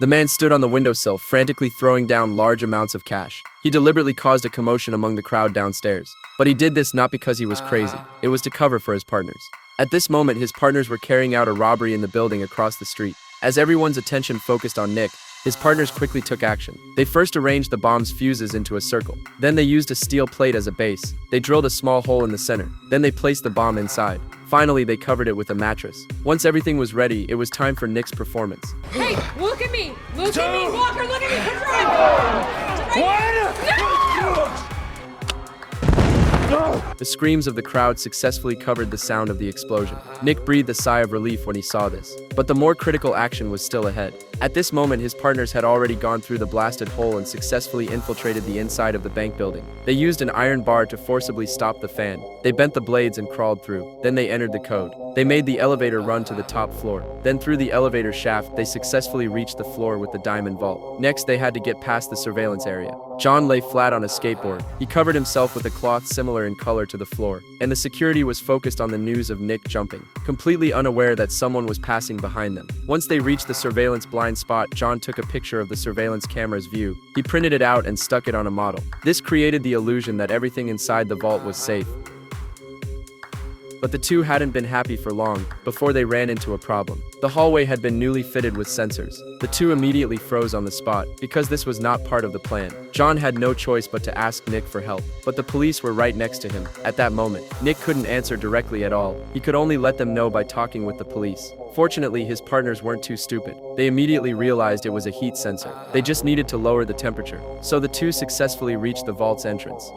The man stood on the windowsill, frantically throwing down large amounts of cash. He deliberately caused a commotion among the crowd downstairs. But he did this not because he was crazy. It was to cover for his partners. At this moment, his partners were carrying out a robbery in the building across the street. As everyone's attention focused on Nick, his partners quickly took action. They first arranged the bomb's fuses into a circle. Then they used a steel plate as a base. They drilled a small hole in the center. Then they placed the bomb inside. Finally, they covered it with a mattress. Once everything was ready, it was time for Nick's performance. Hey, look at me! Look at me, Walker! Look at me! Control! The screams of the crowd successfully covered the sound of the explosion. Nick breathed a sigh of relief when he saw this. But the more critical action was still ahead. At this moment, his partners had already gone through the blasted hole and successfully infiltrated the inside of the bank building. They used an iron bar to forcibly stop the fan. They bent the blades and crawled through. Then they entered the code. They made the elevator run to the top floor. Then through the elevator shaft, they successfully reached the floor with the diamond vault. Next, they had to get past the surveillance area. John lay flat on a skateboard. He covered himself with a cloth similar in color to the floor, and the security was focused on the news of Nick jumping, completely unaware that someone was passing behind them. Once they reached the surveillance blind spot, John took a picture of the surveillance camera's view. He printed it out and stuck it on a model. This created the illusion that everything inside the vault was safe. But the two hadn't been happy for long before they ran into a problem. The hallway had been newly fitted with sensors. The two immediately froze on the spot because this was not part of the plan. John had no choice but to ask Nick for help, but the police were right next to him. At that moment, Nick couldn't answer directly at all. He could only let them know by talking with the police. Fortunately, his partners weren't too stupid. They immediately realized it was a heat sensor. They just needed to lower the temperature. So the two successfully reached the vault's entrance.